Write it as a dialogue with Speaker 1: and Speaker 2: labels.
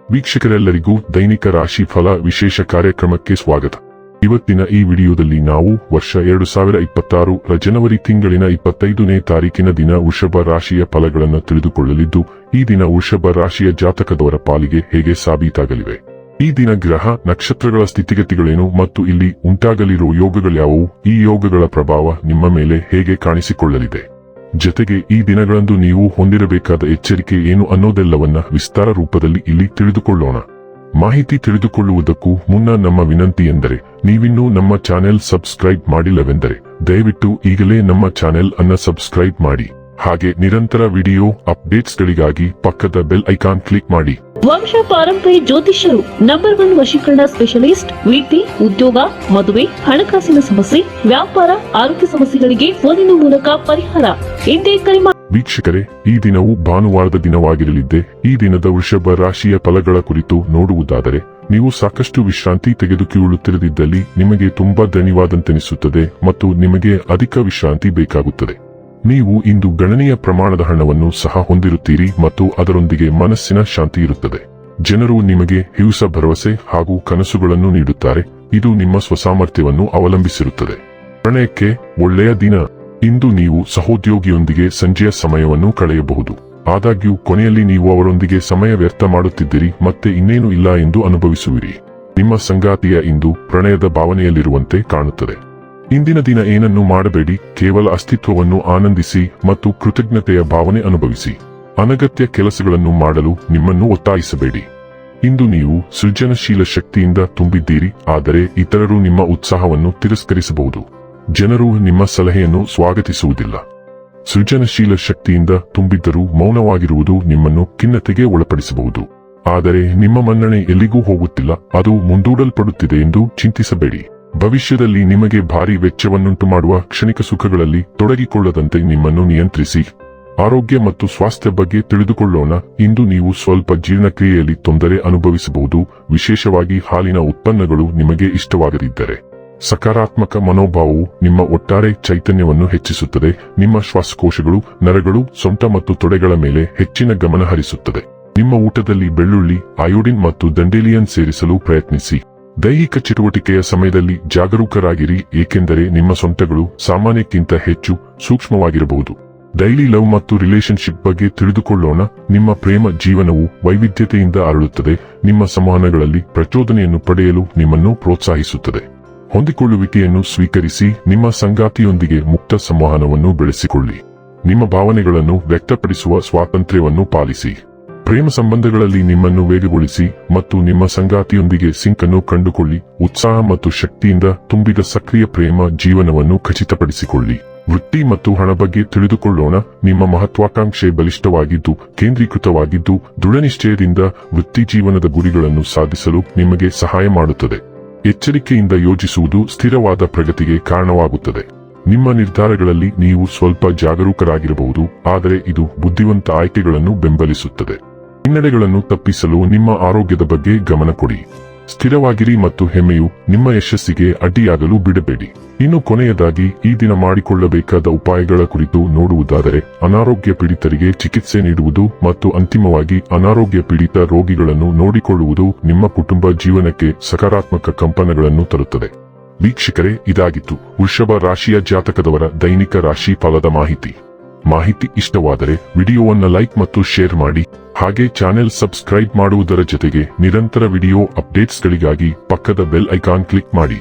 Speaker 1: ವೀಕ್ಷಕರೆಲ್ಲರಿಗೂ ದೈನಿಕ ರಾಶಿ ಫಲ ವಿಶೇಷ ಕಾರ್ಯಕ್ರಮಕ್ಕೆ ಸ್ವಾಗತ. ಇವತ್ತಿನ ಈ ವಿಡಿಯೋದಲ್ಲಿ ನಾವು ವರ್ಷ 2026 ರ ಜನವರಿ ತಿಂಗಳಿನ 25ನೇ ತಾರೀಕಿನ ದಿನ ವೃಷಭ ರಾಶಿಯ ಫಲಗಳನ್ನು ತಿಳಿದುಕೊಳ್ಳಲಿದ್ದು, ಈ ದಿನ ವೃಷಭ ರಾಶಿಯ ಜಾತಕದವರ ಪಾಲಿಗೆ ಹೇಗೆ ಸಾಬೀತಾಗಲಿವೆ, ಈ ದಿನ ಗ್ರಹ ನಕ್ಷತ್ರಗಳ ಸ್ಥಿತಿಗತಿಗಳೇನು ಮತ್ತು ಇಲ್ಲಿ ಉಂಟಾಗಲಿರುವ ಯೋಗಗಳ್ಯಾವುವು, ಈ ಯೋಗಗಳ ಪ್ರಭಾವ ನಿಮ್ಮ ಮೇಲೆ ಹೇಗೆ ಕಾಣಿಸಿಕೊಳ್ಳಲಿದೆ, ಜೊತೆಗೆ ಈ ದಿನಗಳಂದು ನೀವು ಹೊಂದಿರಬೇಕಾದ ಎಚ್ಚರಿಕೆ ಏನು ಅನ್ನೋದೆಲ್ಲವನ್ನ ವಿಸ್ತಾರ ರೂಪದಲ್ಲಿ ಇಲ್ಲಿ ತಿಳಿದುಕೊಳ್ಳೋಣ. ಮಾಹಿತಿ ತಿಳಿದುಕೊಳ್ಳುವುದಕ್ಕೂ ಮುನ್ನ ನಮ್ಮ ವಿನಂತಿ ಎಂದರೆ, ನೀವಿನ್ನೂ ನಮ್ಮ ಚಾನೆಲ್ ಸಬ್ಸ್ಕ್ರೈಬ್ ಮಾಡಿಲ್ಲವೆಂದರೆ ದಯವಿಟ್ಟು ಈಗಲೇ ನಮ್ಮ ಚಾನೆಲ್ ಅನ್ನ ಸಬ್ಸ್ಕ್ರೈಬ್ ಮಾಡಿ. ಹಾಗೆ ನಿರಂತರ ವಿಡಿಯೋ ಅಪ್ಡೇಟ್ಸ್ಗಳಿಗಾಗಿ ಪಕ್ಕದ ಬೆಲ್ ಐಕಾನ್ ಕ್ಲಿಕ್ ಮಾಡಿ.
Speaker 2: ವಂಶ ಪಾರಂಪರ್ಯ ಜ್ಯೋತಿಷ್ಯರು ನಂಬರ್ 1 ವಶೀಕರಣ ಸ್ಪೆಷಲಿಸ್ಟ್. ವೃತ್ತಿ, ಉದ್ಯೋಗ, ಮದುವೆ, ಹಣಕಾಸಿನ ಸಮಸ್ಯೆ, ವ್ಯಾಪಾರ, ಆರೋಗ್ಯ ಸಮಸ್ಯೆಗಳಿಗೆ ಫೋನಿನ ಮೂಲಕ ಪರಿಹಾರ. ಇಂದೇ ಕರೆ ಮಾಡಿ.
Speaker 1: ವೀಕ್ಷಕರೇ, ಈ ದಿನವು ಭಾನುವಾರದ ದಿನವಾಗಿರಲಿದ್ದೆ. ಈ ದಿನದ ವೃಷಭ ರಾಶಿಯ ಫಲಗಳ ಕುರಿತು ನೋಡುವುದಾದರೆ, ನೀವು ಸಾಕಷ್ಟು ವಿಶ್ರಾಂತಿ ತೆಗೆದುಕೊಳ್ಳುತ್ತಿರದಿದ್ದಲ್ಲಿ ನಿಮಗೆ ತುಂಬಾ ದಣಿವಾದಂತೆನಿಸುತ್ತದೆ ಮತ್ತು ನಿಮಗೆ ಅಧಿಕ ವಿಶ್ರಾಂತಿ ಬೇಕಾಗುತ್ತದೆ. ನೀವು ಇಂದು ಗಣನೀಯ ಪ್ರಮಾಣದ ಹಣವನ್ನು ಸಹ ಹೊಂದಿರುತ್ತೀರಿ ಮತ್ತು ಅದರೊಂದಿಗೆ ಮನಸ್ಸಿನ ಶಾಂತಿ ಇರುತ್ತದೆ. ಜನರು ನಿಮಗೆ ಹಿಡಿಸ ಭರವಸೆ ಹಾಗೂ ಕನಸುಗಳನ್ನು ನೀಡುತ್ತಾರೆ. ಇದು ನಿಮ್ಮ ಸ್ವಸಾಮರ್ಥ್ಯವನ್ನು ಅವಲಂಬಿಸಿರುತ್ತದೆ. ಪ್ರಣಯಕ್ಕೆ ಒಳ್ಳೆಯ ದಿನ. ಇಂದು ನೀವು ಸಹೋದ್ಯೋಗಿಯೊಂದಿಗೆ ಸಂಜೆಯ ಸಮಯವನ್ನು ಕಳೆಯಬಹುದು. ಆದಾಗ್ಯೂ ಕೊನೆಯಲ್ಲಿ ನೀವು ಅವರೊಂದಿಗೆ ಸಮಯ ವ್ಯರ್ಥ ಮಾಡುತ್ತಿದ್ದೀರಿ ಮತ್ತೆ ಇನ್ನೇನು ಇಲ್ಲ ಎಂದು ಅನುಭವಿಸುವಿರಿ. ನಿಮ್ಮ ಸಂಗಾತಿಯ ಇಂದು ಪ್ರಣಯದ ಭಾವನೆಯಲ್ಲಿರುವಂತೆ ಕಾಣುತ್ತದೆ. ಇಂದಿನ ದಿನ ಏನನ್ನೂ ಮಾಡಬೇಡಿ, ಕೇವಲ ಅಸ್ತಿತ್ವವನ್ನು ಆನಂದಿಸಿ ಮತ್ತು ಕೃತಜ್ಞತೆಯ ಭಾವನೆ ಅನುಭವಿಸಿ. ಅನಗತ್ಯ ಕೆಲಸಗಳನ್ನು ಮಾಡಲು ನಿಮ್ಮನ್ನು ಒತ್ತಾಯಿಸಬೇಡಿ. ಇಂದು ನೀವು ಸೃಜನಶೀಲ ಶಕ್ತಿಯಿಂದ ತುಂಬಿದ್ದೀರಿ, ಆದರೆ ಇತರರು ನಿಮ್ಮ ಉತ್ಸಾಹವನ್ನು ತಿರಸ್ಕರಿಸಬಹುದು. ಜನರು ನಿಮ್ಮ ಸಲಹೆಯನ್ನು ಸ್ವಾಗತಿಸುವುದಿಲ್ಲ. ಸೃಜನಶೀಲ ಶಕ್ತಿಯಿಂದ ತುಂಬಿದ್ದರೂ ಮೌನವಾಗಿರುವುದು ನಿಮ್ಮನ್ನು ಖಿನ್ನತೆಗೆ ಒಳಪಡಿಸಬಹುದು. ಆದರೆ ನಿಮ್ಮ ಮನ್ನಣೆ ಎಲ್ಲಿಗೂ ಹೋಗುತ್ತಿಲ್ಲ, ಅದು ಮುಂದೂಡಲ್ಪಡುತ್ತಿದೆ ಎಂದು ಚಿಂತಿಸಬೇಡಿ. ಭವಿಷ್ಯದಲ್ಲಿ ನಿಮಗೆ ಭಾರಿ ವೆಚ್ಚವನ್ನುಂಟು ಮಾಡುವ ಕ್ಷಣಿಕ ಸುಖಗಳಲ್ಲಿ ತೊಡಗಿಕೊಳ್ಳದಂತೆ ನಿಮ್ಮನ್ನು ನಿಯಂತ್ರಿಸಿ. ಆರೋಗ್ಯ ಮತ್ತು ಸ್ವಾಸ್ಥ್ಯ ಬಗ್ಗೆ ತಿಳಿದುಕೊಳ್ಳೋಣ. ಇಂದು ನೀವು ಸ್ವಲ್ಪ ಜೀರ್ಣಕ್ರಿಯೆಯಲ್ಲಿ ತೊಂದರೆ ಅನುಭವಿಸಬಹುದು, ವಿಶೇಷವಾಗಿ ಹಾಲಿನ ಉತ್ಪನ್ನಗಳು ನಿಮಗೆ ಇಷ್ಟವಾಗದಿದ್ದರೆ. ಸಕಾರಾತ್ಮಕ ಮನೋಭಾವವು ನಿಮ್ಮ ಒಟ್ಟಾರೆ ಚೈತನ್ಯವನ್ನು ಹೆಚ್ಚಿಸುತ್ತದೆ. ನಿಮ್ಮ ಶ್ವಾಸಕೋಶಗಳು, ನರಗಳು, ಸೊಂಟ ಮತ್ತು ತೊಡೆಗಳ ಮೇಲೆ ಹೆಚ್ಚಿನ ಗಮನ ಹರಿಸುತ್ತದೆ. ನಿಮ್ಮ ಊಟದಲ್ಲಿ ಬೆಳ್ಳುಳ್ಳಿ, ಅಯೋಡಿನ್ ಮತ್ತು ದಂಡೇಲಿಯನ್ ಸೇರಿಸಲು ಪ್ರಯತ್ನಿಸಿ. ದೈಹಿಕ ಚಟುವಟಿಕೆಯ ಸಮಯದಲ್ಲಿ ಜಾಗರೂಕರಾಗಿರಿ, ಏಕೆಂದರೆ ನಿಮ್ಮ ಸೊಂಟಗಳು ಸಾಮಾನ್ಯಕ್ಕಿಂತ ಹೆಚ್ಚು ಸೂಕ್ಷ್ಮವಾಗಿರಬಹುದು. ಡೈಲಿ ಲವ್ ಮತ್ತು ರಿಲೇಶನ್ಶಿಪ್ ಬಗ್ಗೆ ತಿಳಿದುಕೊಳ್ಳೋಣ. ನಿಮ್ಮ ಪ್ರೇಮ ಜೀವನವು ವೈವಿಧ್ಯತೆಯಿಂದ ಅರಳುತ್ತದೆ. ನಿಮ್ಮ ಸಂವಹನಗಳಲ್ಲಿ ಪ್ರಚೋದನೆಯನ್ನು ಪಡೆಯಲು ನಿಮ್ಮನ್ನು ಪ್ರೋತ್ಸಾಹಿಸುತ್ತದೆ. ಹೊಂದಿಕೊಳ್ಳುವಿಕೆಯನ್ನು ಸ್ವೀಕರಿಸಿ. ನಿಮ್ಮ ಸಂಗಾತಿಯೊಂದಿಗೆ ಮುಕ್ತ ಸಂವಹನವನ್ನು ಬೆಳೆಸಿಕೊಳ್ಳಿ. ನಿಮ್ಮ ಭಾವನೆಗಳನ್ನು ವ್ಯಕ್ತಪಡಿಸುವ ಸ್ವಾತಂತ್ರ್ಯವನ್ನು ಪಾಲಿಸಿ. ಪ್ರೇಮ ಸಂಬಂಧಗಳಲ್ಲಿ ನಿಮ್ಮನ್ನು ವೇಗಗೊಳಿಸಿ ಮತ್ತು ನಿಮ್ಮ ಸಂಗಾತಿಯೊಂದಿಗೆ ಸಿಂಕ್ ಅನ್ನು ಕಂಡುಕೊಳ್ಳಿ. ಉತ್ಸಾಹ ಮತ್ತು ಶಕ್ತಿಯಿಂದ ತುಂಬಿದ ಸಕ್ರಿಯ ಪ್ರೇಮ ಜೀವನವನ್ನು ಖಚಿತಪಡಿಸಿಕೊಳ್ಳಿ. ವೃತ್ತಿ ಮತ್ತು ಹಣ ಬಗ್ಗೆ ತಿಳಿದುಕೊಳ್ಳೋಣ. ನಿಮ್ಮ ಮಹತ್ವಾಕಾಂಕ್ಷೆ ಬಲಿಷ್ಠವಾಗಿದ್ದು ಕೇಂದ್ರೀಕೃತವಾಗಿದ್ದು ದೃಢನಿಶ್ಚಯದಿಂದ ವೃತ್ತಿ ಜೀವನದ ಗುರಿಗಳನ್ನು ಸಾಧಿಸಲು ನಿಮಗೆ ಸಹಾಯ ಮಾಡುತ್ತದೆ. ಎಚ್ಚರಿಕೆಯಿಂದ ಯೋಚಿಸುವುದು ಸ್ಥಿರವಾದ ಪ್ರಗತಿಗೆ ಕಾರಣವಾಗುತ್ತದೆ. ನಿಮ್ಮ ನಿರ್ಧಾರಗಳಲ್ಲಿ ನೀವು ಸ್ವಲ್ಪ ಜಾಗರೂಕರಾಗಿರಬಹುದು, ಆದರೆ ಇದು ಬುದ್ಧಿವಂತ ಆಯ್ಕೆಗಳನ್ನು ಬೆಂಬಲಿಸುತ್ತದೆ. ಹಿನ್ನಡೆಗಳನ್ನು ತಪ್ಪಿಸಲು ನಿಮ್ಮ ಆರೋಗ್ಯದ ಬಗ್ಗೆ ಗಮನ ಕೊಡಿ. ಸ್ಥಿರವಾಗಿರಿ ಮತ್ತು ಹೆಮ್ಮೆಯು ನಿಮ್ಮ ಯಶಸ್ಸಿಗೆ ಅಡ್ಡಿಯಾಗಲು ಬಿಡಬೇಡಿ. ಇನ್ನು ಕೊನೆಯದಾಗಿ ಈ ದಿನ ಮಾಡಿಕೊಳ್ಳಬೇಕಾದ ಉಪಾಯಗಳ ಕುರಿತು ನೋಡುವುದಾದರೆ, ಅನಾರೋಗ್ಯ ಪೀಡಿತರಿಗೆ ಚಿಕಿತ್ಸೆ ನೀಡುವುದು ಮತ್ತು ಅಂತಿಮವಾಗಿ ಅನಾರೋಗ್ಯ ಪೀಡಿತ ರೋಗಿಗಳನ್ನು ನೋಡಿಕೊಳ್ಳುವುದು ನಿಮ್ಮ ಕುಟುಂಬ ಜೀವನಕ್ಕೆ ಸಕಾರಾತ್ಮಕ ಕಂಪನಗಳನ್ನು ತರುತ್ತದೆ. ವೀಕ್ಷಕರೇ, ಇದಾಗಿತ್ತು ವೃಷಭ ರಾಶಿಯ ಜಾತಕದವರ ದೈನಿಕ ರಾಶಿ ಫಲದ ಮಾಹಿತಿ ಇಷ್ಟವಾದರೆ ವಿಡಿಯೋವನ್ನು ಲೈಕ್ ಮತ್ತು ಶೇರ್ ಮಾಡಿ. ಹಾಗೆ ಚಾನೆಲ್ ಸಬ್ಸ್ಕ್ರೈಬ್ ಮಾಡುವುದರ ಜೊತೆಗೆ ನಿರಂತರ ವಿಡಿಯೋ ಅಪ್ಡೇಟ್ಸ್ಗಳಿಗಾಗಿ ಪಕ್ಕದ ಬೆಲ್ ಐಕಾನ್ ಕ್ಲಿಕ್ ಮಾಡಿ.